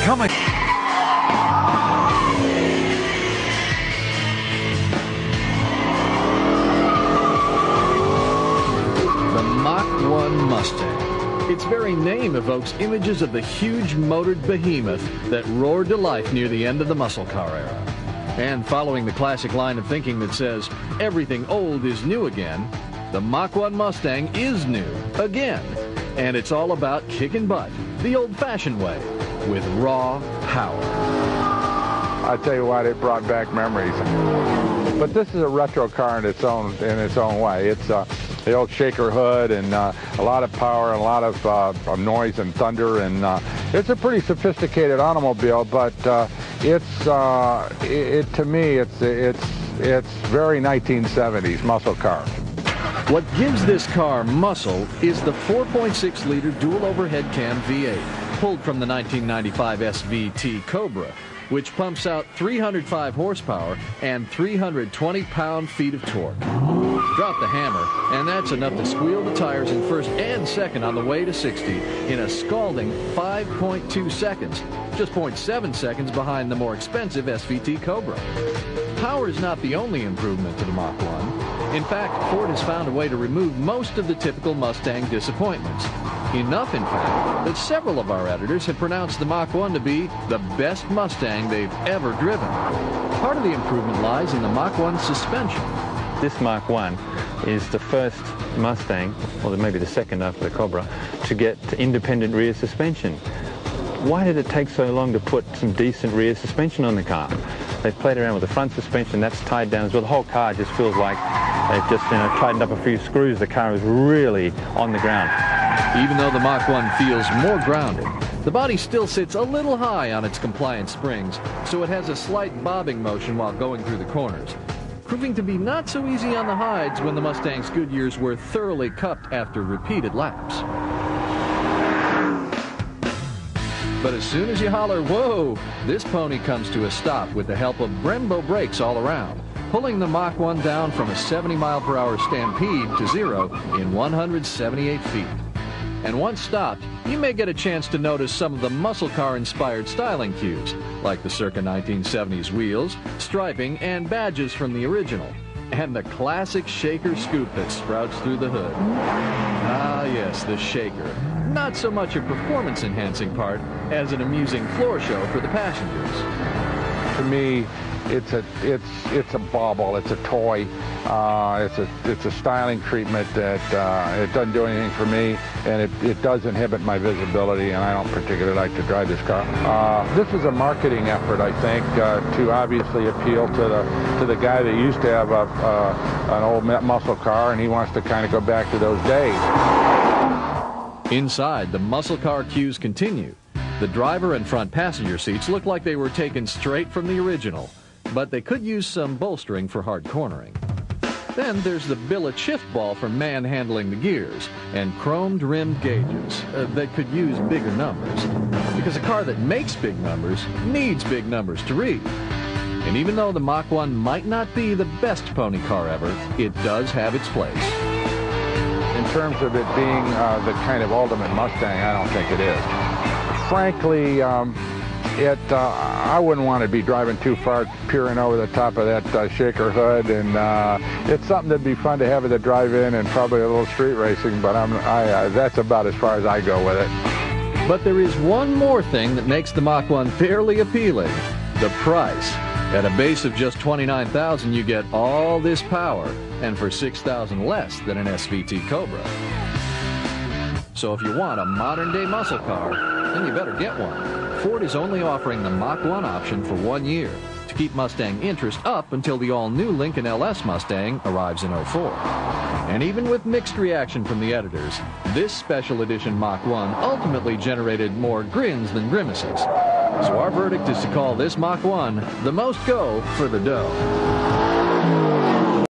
coming. The Mach1 Mustang. Its very name evokes images of the huge motored behemoth that roared to life near the end of the muscle car era. And following the classic line of thinking that says, everything old is new again, the Mach1 Mustang is new again. And it's all about kicking butt, the old-fashioned way, with raw power. I tell you what, it brought back memories. But this is a retro car in its own way. It's the old shaker hood and a lot of power and a lot of noise and thunder, and it's a pretty sophisticated automobile. But to me, it's very 1970s muscle car. What gives this car muscle is the 4.6-liter dual overhead cam V8, pulled from the 1995 SVT Cobra, which pumps out 305 horsepower and 320 pound-feet of torque. Drop the hammer, and that's enough to squeal the tires in first and second on the way to 60 in a scalding 5.2 seconds, just 0.7 seconds behind the more expensive SVT Cobra. Power is not the only improvement to the Mach1. In fact, Ford has found a way to remove most of the typical Mustang disappointments. Enough, in fact, that several of our editors have pronounced the Mach1 to be the best Mustang they've ever driven. Part of the improvement lies in the Mach1 suspension. This Mach1 is the first Mustang, or maybe the second after the Cobra, to get independent rear suspension. Why did it take so long to put some decent rear suspension on the car? They've played around with the front suspension, that's tied down as well. The whole car just feels like they've just tightened up a few screws. The car is really on the ground. Even though the Mach1 feels more grounded, the body still sits a little high on its compliant springs, so it has a slight bobbing motion while going through the corners, proving to be not so easy on the hides when the Mustang's good years were thoroughly cupped after repeated laps. But as soon as you holler, whoa, this pony comes to a stop with the help of Brembo brakes all around, pulling the Mach1 down from a 70-mile-per-hour stampede to zero in 178 feet. And once stopped, you may get a chance to notice some of the muscle car-inspired styling cues, like the circa 1970s wheels, striping, and badges from the original, and the classic shaker scoop that sprouts through the hood. Ah, yes, the shaker. Not so much a performance-enhancing part as an amusing floor show for the passengers. To me, it's a bauble, it's a toy, it's a styling treatment that it doesn't do anything for me, and it does inhibit my visibility, and I don't particularly like to drive this car. This is a marketing effort, I think, to obviously appeal to the guy that used to have an old muscle car, and he wants to kind of go back to those days. Inside, the muscle car cues continue. The driver and front passenger seats look like they were taken straight from the original, but they could use some bolstering for hard cornering. Then there's the billet shift ball for manhandling the gears, and chromed rimmed gauges that could use bigger numbers, because a car that makes big numbers needs big numbers to read. And even though the Mach1 might not be the best pony car ever, it does have its place. In terms of it being the kind of ultimate Mustang, I don't think it is. Frankly, I wouldn't want to be driving too far, peering over the top of that shaker hood, and it's something that'd be fun to have at the drive-in and probably a little street racing, but that's about as far as I go with it. But there is one more thing that makes the Mach1 fairly appealing: the price. At a base of just $29,000, you get all this power, and for $6,000 less than an SVT Cobra. So if you want a modern-day muscle car, then you better get one. Ford is only offering the Mach1 option for 1 year to keep Mustang interest up until the all-new Lincoln LS Mustang arrives in '04. And even with mixed reaction from the editors, this special edition Mach1 ultimately generated more grins than grimaces. So our verdict is to call this Mach1 the most go for the dough.